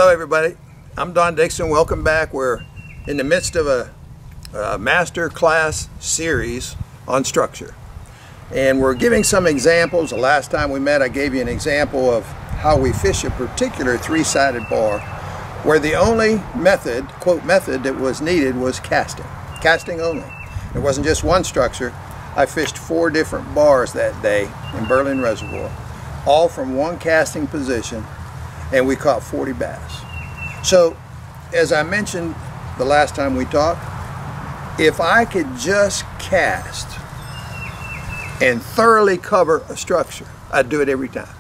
Hello everybody, I'm Dickson. Welcome back. We're in the midst of a master class series on structure, and we're giving some examples. The last time we met I gave you an example of how we fish a particular three-sided bar where the only method, quote method, that was needed was casting only. It wasn't just one structure. I fished 4 different bars that day in Berlin Reservoir, all from one casting position, and we caught 40 bass. So, as I mentioned the last time we talked, if I could just cast and thoroughly cover a structure, I'd do it every time.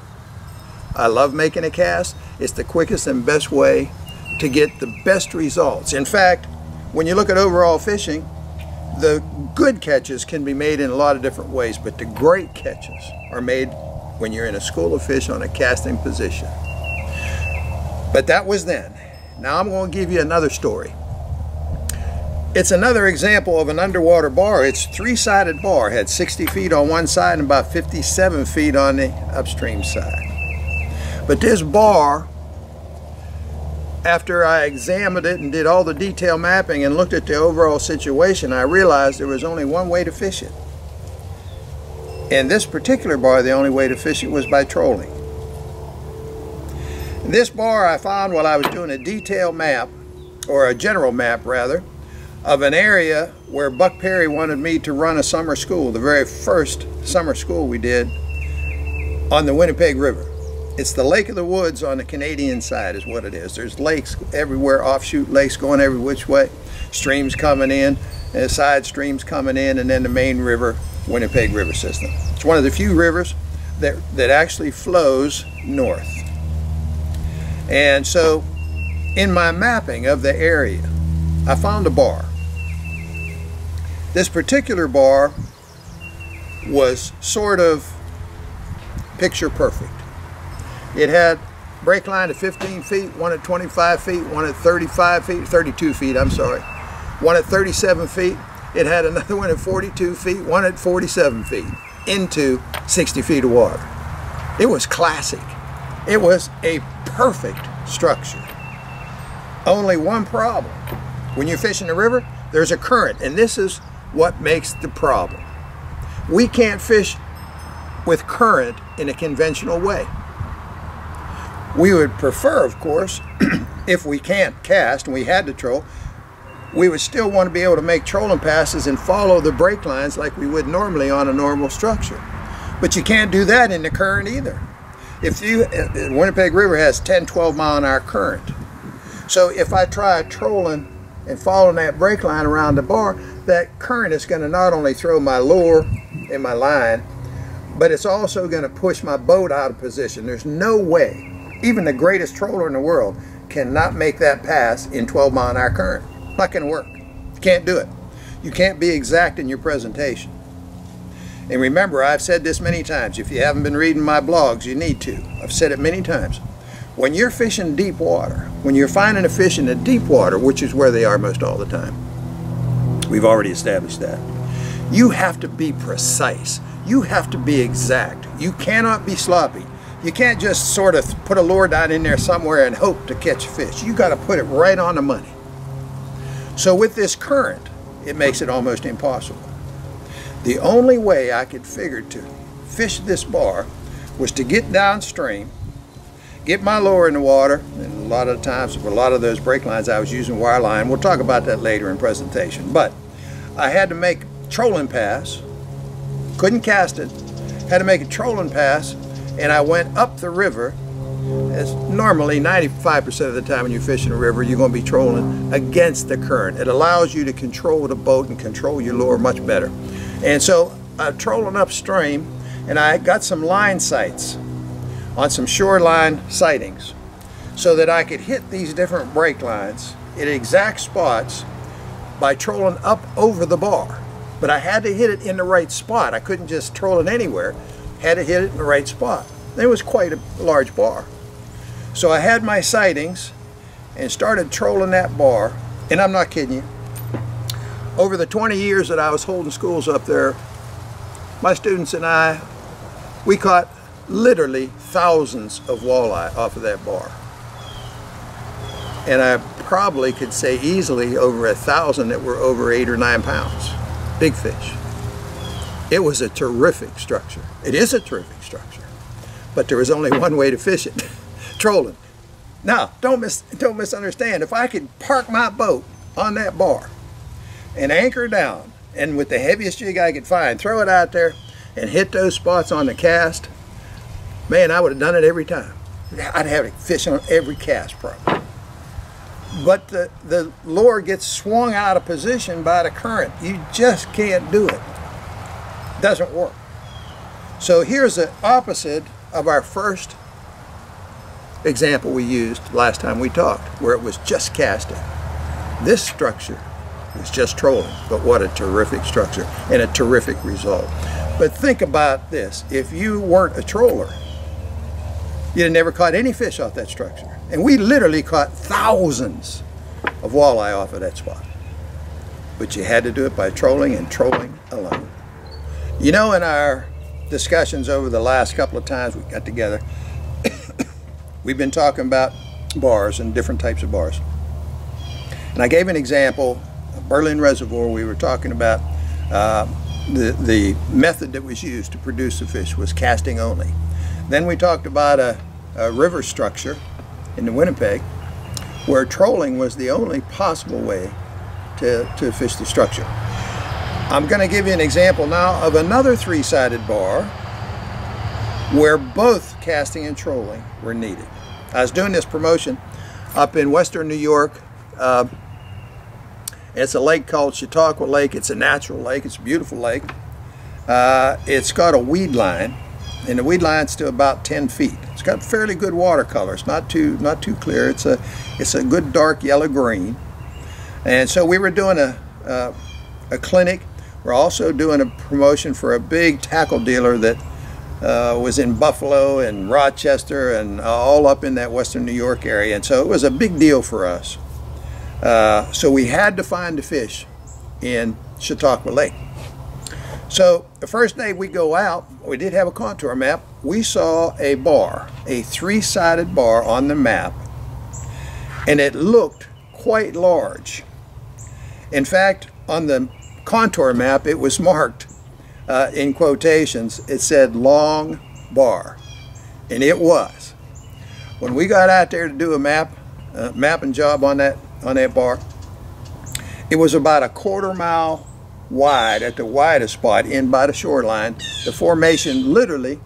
I love making a cast. It's the quickest and best way to get the best results. In fact, when you look at overall fishing, the good catches can be made in a lot of different ways, but the great catches are made when you're in a school of fish on a casting position. But that was then. Now I'm going to give you another story. It's another example of an underwater bar. It's a three-sided bar. It had 60 feet on one side and about 57 feet on the upstream side. But this bar, after I examined it and did all the detail mapping and looked at the overall situation, I realized there was only one way to fish it. And this particular bar, the only way to fish it was by trolling. This bar I found while I was doing a detailed map, or a general map rather, of an area where Buck Perry wanted me to run a summer school, the very first summer school we did on the Winnipeg River. It's the Lake of the Woods on the Canadian side is what it is. There's lakes everywhere, offshoot lakes going every which way, streams coming in, and side streams coming in, and then the main river, Winnipeg River system. It's one of the few rivers that actually flows north. And so in my mapping of the area, I found a bar. This particular bar was sort of picture perfect. It had break line at 15 feet, one at 25 feet, one at 35 feet, 32 feet, I'm sorry, one at 37 feet. It had another one at 42 feet, one at 47 feet, into 60 feet of water. It was classic. It was a perfect structure. Only one problem. When you're fishing the river, there's a current, and this is what makes the problem. We can't fish with current in a conventional way. We would prefer, of course, if we can't cast and we had to troll, we would still want to be able to make trolling passes and follow the break lines like we would normally on a normal structure. But you can't do that in the current either. The Winnipeg River has 10-12 mile-an-hour current. So if I try trolling and following that break line around the bar, that current is going to not only throw my lure and my line, but it's also going to push my boat out of position. There's no way, even the greatest troller in the world cannot make that pass in 12 mile-an-hour current. Not going to work. You can't do it. You can't be exact in your presentation. And remember, I've said this many times. If you haven't been reading my blogs, you need to. I've said it many times. When you're fishing deep water, when you're finding a fish in the deep water, which is where they are most all the time, we've already established that, you have to be precise. You have to be exact. You cannot be sloppy. You can't just sort of put a lure down in there somewhere and hope to catch a fish. You got to put it right on the money. So with this current, it makes it almost impossible. The only way I could figure to fish this bar was to get downstream, get my lure in the water, and a lot of times, for a lot of those break lines I was using wire line. We'll talk about that later in presentation. But I had to make a trolling pass, couldn't cast it, had to make a trolling pass, and I went up the river. As normally 95% of the time when you're fishing a river, you're going to be trolling against the current. It allows you to control the boat and control your lure much better. And so I'm trolling upstream, and I got some line sights on some shoreline sightings so that I could hit these different break lines at exact spots by trolling up over the bar. But I had to hit it in the right spot. I couldn't just troll it anywhere. Had to hit it in the right spot. It was quite a large bar. So I had my sightings and started trolling that bar, and I'm not kidding you. Over the 20 years that I was holding schools up there, my students and I, we caught literally thousands of walleye off of that bar. and I probably could say easily over 1,000 that were over 8 or 9 pounds. Big fish. It was a terrific structure. It is a terrific structure, but there was only one way to fish it: trolling. Now, don't misunderstand. If I could park my boat on that bar and anchor down, and with the heaviest jig I could find, throw it out there and hit those spots on the cast, man, I would have done it every time. I'd have a fish on every cast probably. But the lure gets swung out of position by the current. You just can't do it. Doesn't work. So here's the opposite of our first example we used last time we talked, where it was just casting. This structure was just trolling, but what a terrific structure and a terrific result. But think about this: if you weren't a troller, you'd have never caught any fish off that structure. And we literally caught thousands of walleye off of that spot. But you had to do it by trolling, and trolling alone. You know, in our discussions over the last couple of times we got together, we've been talking about bars and different types of bars. And I gave an example, Berlin Reservoir. We were talking about the method that was used to produce the fish was casting only. Then we talked about a river structure in the Winnipeg, where trolling was the only possible way to fish the structure. I'm going to give you an example now of another three-sided bar where both casting and trolling were needed. I was doing this promotion up in western New York. It's a lake called Chautauqua Lake. It's a natural lake. It's a beautiful lake. It's got a weed line, and the weed line's still about 10 feet. It's got fairly good watercolor. It's not too clear. It's a good dark yellow green. And so we were doing a clinic. We're also doing a promotion for a big tackle dealer that was in Buffalo and Rochester and all up in that western New York area. And so it was a big deal for us. So we had to find the fish in Chautauqua Lake. So the first day we go out, we did have a contour map. We saw a bar, a three-sided bar on the map, and it looked quite large. In fact, on the contour map, it was marked in quotations. It said long bar, and it was. When we got out there to do a mapping job on that bar, it was about a 1/4 mile wide at the widest spot in by the shoreline. The formation literally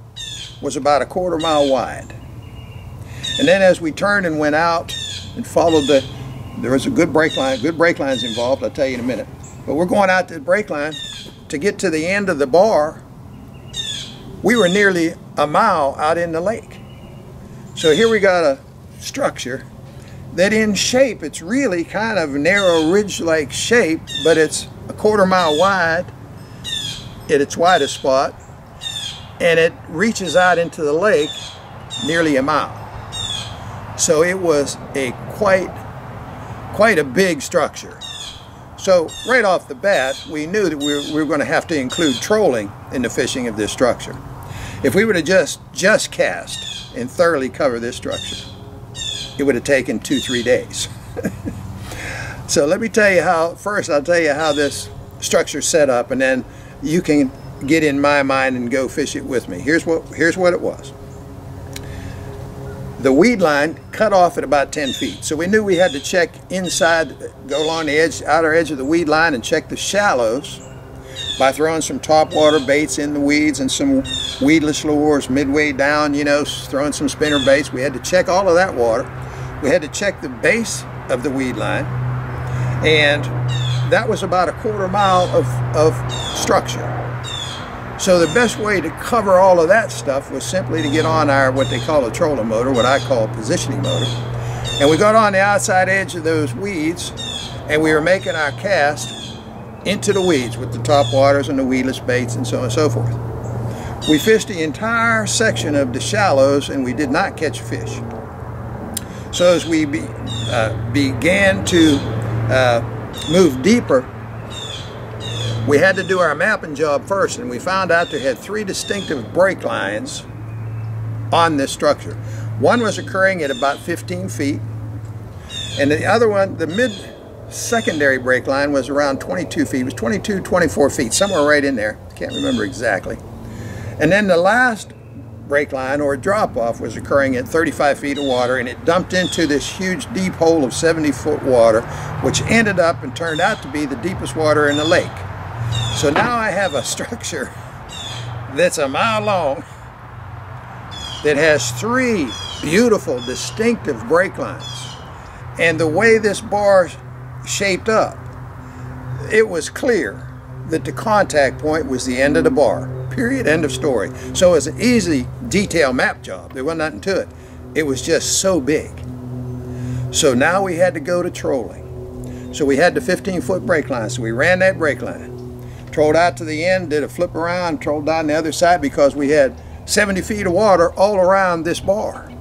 was about a 1/4 mile wide. And then as we turned and went out and followed there was a good break line, good break lines involved, I'll tell you in a minute. But we're going out to the break line to get to the end of the bar. We were nearly a mile out in the lake. So here we got a structure that in shape, it's really kind of narrow ridge-like shape, but it's a 1/4 mile wide at its widest spot, and it reaches out into the lake nearly a mile. So it was a quite a big structure. So right off the bat, we knew that we were going to have to include trolling in the fishing of this structure. If we were to just cast and thoroughly cover this structure, it would have taken 2-3 days. So let me tell you how, first I'll tell you how this structure's set up, and then you can get in my mind and go fish it with me. Here's what it was. The weed line cut off at about 10 feet. So we knew we had to check inside, go along the edge, outer edge of the weed line and check the shallows by throwing some topwater baits in the weeds and some weedless lures midway down, you know, throwing some spinner baits. We had to check all of that water. We had to check the base of the weed line, and that was about a 1/4 mile of structure. So the best way to cover all of that stuff was simply to get on our, what they call a trolling motor, what I call positioning motor. And we got on the outside edge of those weeds, and we were making our cast into the weeds with the top waters and the weedless baits and so on and so forth. We fished the entire section of the shallows, and we did not catch fish. So as we began to move deeper, we had to do our mapping job first, and we found out there had 3 distinctive break lines on this structure. One was occurring at about 15 feet, And the other one, the mid-secondary break line, was around 22 feet. It was 22, 24 feet, somewhere right in there. Can't remember exactly. And then the last break line, or drop-off, was occurring at 35 feet of water, and it dumped into this huge deep hole of 70-foot water, which ended up and turned out to be the deepest water in the lake. So now I have a structure that's a mile long that has 3 beautiful, distinctive break lines. And the way this bar shaped up, it was clear that the contact point was the end of the bar. Period. End of story. So it was an easy detail map job. There wasn't nothing to it. It was just so big. So now we had to go to trolling. So we had the 15-foot break line. So we ran that break line, trolled out to the end, did a flip around, trolled down the other side, because we had 70 feet of water all around this bar.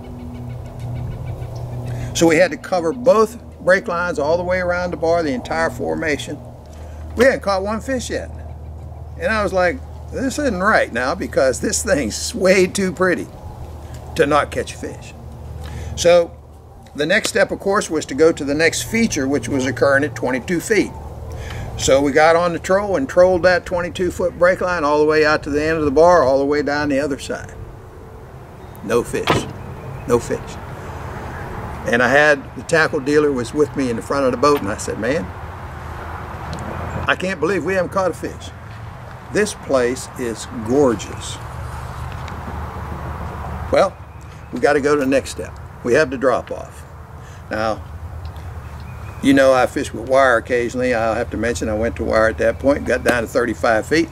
So we had to cover both break lines all the way around the bar, the entire formation. We hadn't caught one fish yet. And I was like, this isn't right now, because this thing's way too pretty to not catch fish. So the next step, of course, was to go to the next feature, which was occurring at 22 feet. So we got on the troll and trolled that 22-foot break line all the way out to the end of the bar, all the way down the other side. No fish. No fish. And I had the tackle dealer was with me in the front of the boat, and I said, man, I can't believe we haven't caught a fish. This place is gorgeous. Well, we got to go to the next step. We have the drop off. Now, you know I fish with wire occasionally. I'll have to mention I went to wire at that point, got down to 35 feet,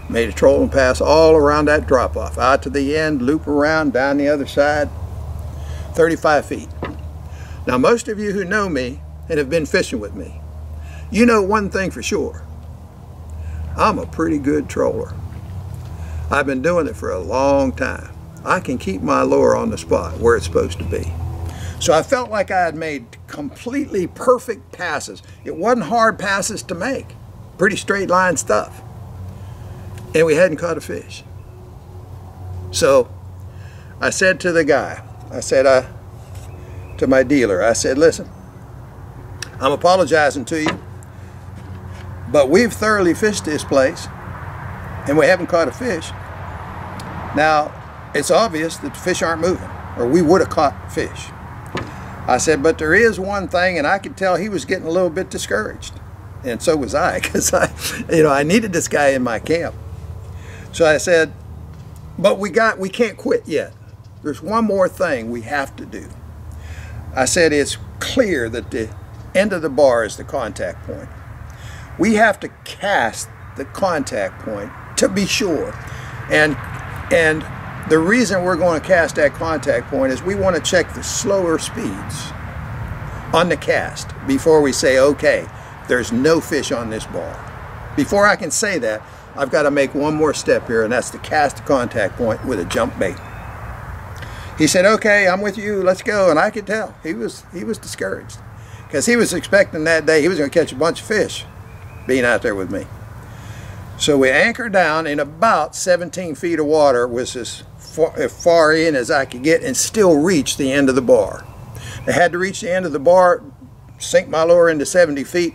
made a trolling pass all around that drop off, out to the end, loop around, down the other side, 35 feet. Now, most of you who know me and have been fishing with me, you know one thing for sure. I'm a pretty good troller. I've been doing it for a long time. I can keep my lure on the spot where it's supposed to be. So I felt like I had made completely perfect passes. It wasn't hard passes to make. Pretty straight line stuff. And we hadn't caught a fish. So I said to the guy, I said to my dealer, I said, listen, I'm apologizing to you, but we've thoroughly fished this place and we haven't caught a fish. Now, it's obvious that the fish aren't moving, or we would have caught fish. I said, but there is one thing, and I could tell he was getting a little bit discouraged. And so was I, because I needed this guy in my camp. So I said, but we can't quit yet. There's one more thing we have to do. I said, it's clear that the end of the bar is the contact point. We have to cast the contact point to be sure. And the reason we're going to cast that contact point is we want to check the slower speeds on the cast before we say, okay, there's no fish on this bar. Before I can say that, I've got to make one more step here, and that's to cast the contact point with a jump bait. He said, okay, I'm with you, let's go. And I could tell he was discouraged, because he was expecting that day he was going to catch a bunch of fish being out there with me. So we anchored down in about 17 feet of water, was as far in as I could get and still reach the end of the bar. I had to reach the end of the bar, sink my lure into 70 feet,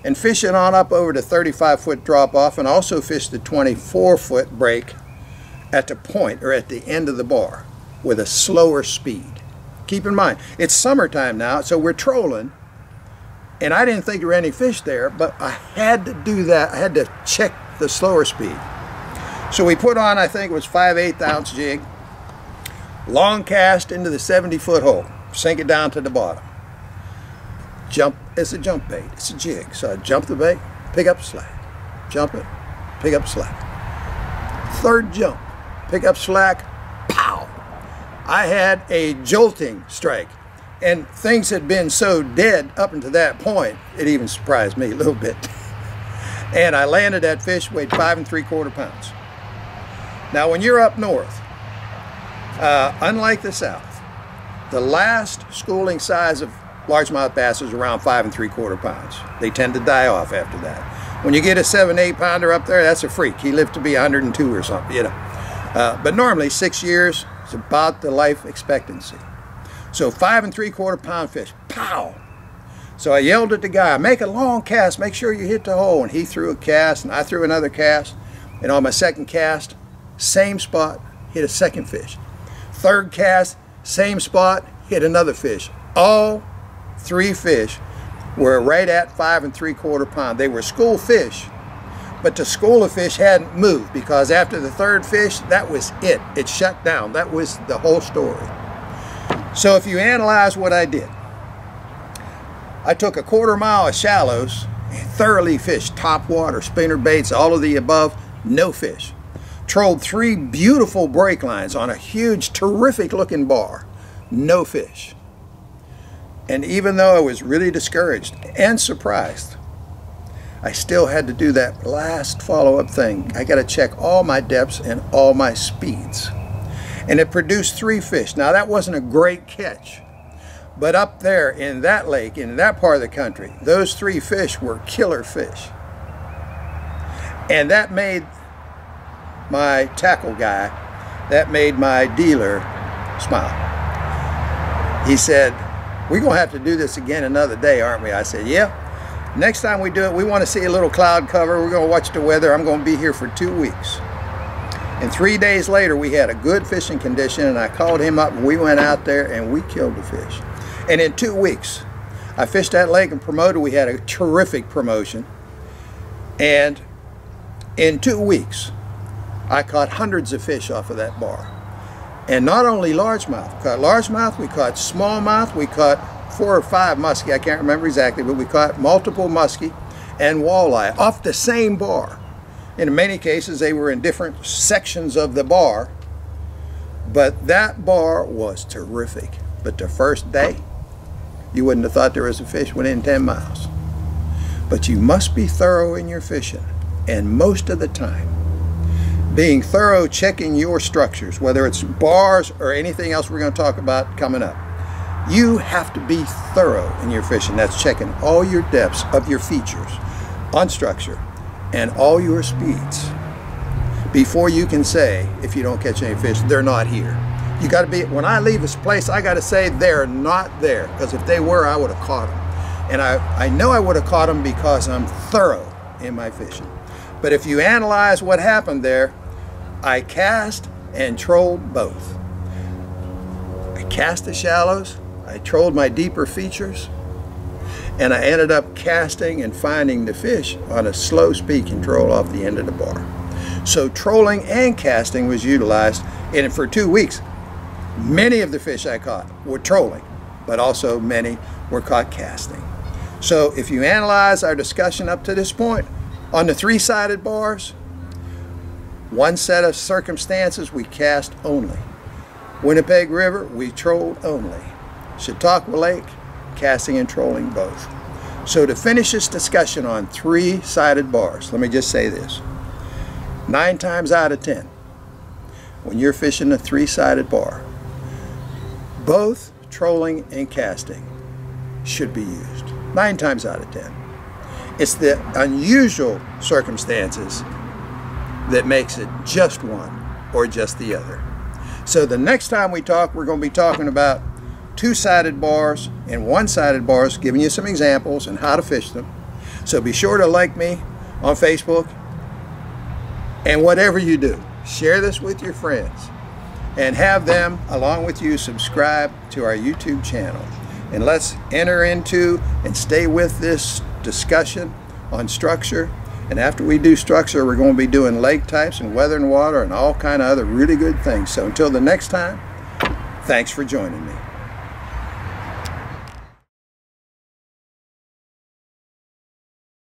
and fish it on up over the 35-foot drop off, and also fish the 24-foot break at the point, or at the end of the bar, with a slower speed. Keep in mind, it's summertime now, so we're trolling, and I didn't think there were any fish there, but I had to do that. I had to check the slower speed. So we put on, I think it was 5/8 ounce jig, long cast into the 70-foot hole, sink it down to the bottom. Jump, it's a jump bait, it's a jig. So I jump the bait, pick up slack, jump it, pick up slack. Third jump, pick up slack, pow! I had a jolting strike. And things had been so dead up until that point, it even surprised me a little bit. And I landed that fish, weighed 5 3/4 pounds. Now, when you're up north, unlike the south, the last schooling size of largemouth bass is around 5 3/4 pounds. They tend to die off after that. When you get a 7-8 pounder up there, that's a freak. He lived to be 102 or something, you know. But normally 6 years is about the life expectancy. So 5 3/4 pound fish, pow! So I yelled at the guy, make a long cast, make sure you hit the hole. And he threw a cast, and I threw another cast. And on my second cast, same spot, hit a second fish. Third cast, same spot, hit another fish. All 3 fish were right at 5 3/4 pounds. They were school fish, but the school of fish hadn't moved, because after the third fish, that was it. It shut down. That was the whole story. So if you analyze what I did, I took a 1/4 mile of shallows, thoroughly fished, top water, spinner baits, all of the above, no fish. Trolled 3 beautiful break lines on a huge, terrific looking bar, no fish. And even though I was really discouraged and surprised, I still had to do that last follow-up thing. I got to check all my depths and all my speeds. And it produced 3 fish. Now that wasn't a great catch, but up there in that lake, in that part of the country, those 3 fish were killer fish. And that made my tackle guy, that made my dealer smile. He said, we're going to have to do this again another day, aren't we? I said, yeah. Next time we do it, we want to see a little cloud cover. We're going to watch the weather. I'm going to be here for 2 weeks. And 3 days later, we had a good fishing condition, and I called him up, and we went out there, and we killed the fish. And in 2 weeks, I fished that lake and promoted. We had a terrific promotion. And in 2 weeks, I caught hundreds of fish off of that bar. And not only largemouth, we caught largemouth, we caught smallmouth, we caught 4 or 5 muskie, I can't remember exactly, but we caught multiple muskie and walleye off the same bar. In many cases, they were in different sections of the bar, but that bar was terrific. But the first day, you wouldn't have thought there was a fish within 10 miles. But you must be thorough in your fishing, and most of the time, being thorough, checking your structures, whether it's bars or anything else we're going to talk about coming up. You have to be thorough in your fishing. That's checking all your depths of your features on structure and all your speeds before you can say, if you don't catch any fish, they're not here. You got to be, when I leave this place, I got to say they're not there, because if they were, I would have caught them. And I know I would have caught them because I'm thorough in my fishing. But if you analyze what happened there, I cast and trolled both. I cast the shallows, I trolled my deeper features, and I ended up casting and finding the fish on a slow speed control off the end of the bar. So trolling and casting was utilized, and for 2 weeks, many of the fish I caught were trolling, but also many were caught casting. So if you analyze our discussion up to this point, on the 3-sided bars, one set of circumstances, we cast only. Winnipeg River, we trolled only. Chautauqua Lake, casting and trolling both. So to finish this discussion on 3-sided bars, let me just say this. 9 times out of 10, when you're fishing a 3-sided bar, both trolling and casting should be used. 9 times out of 10. It's the unusual circumstances that makes it just one or just the other. So the next time we talk, we're going to be talking about 2-sided bars and 1-sided bars, giving you some examples and how to fish them. So be sure to like me on Facebook, and whatever you do, share this with your friends and have them, along with you, subscribe to our YouTube channel. And let's enter into and stay with this discussion on structure. And after we do structure, we're going to be doing lake types and weather and water and all kind of other really good things. So until the next time, thanks for joining me.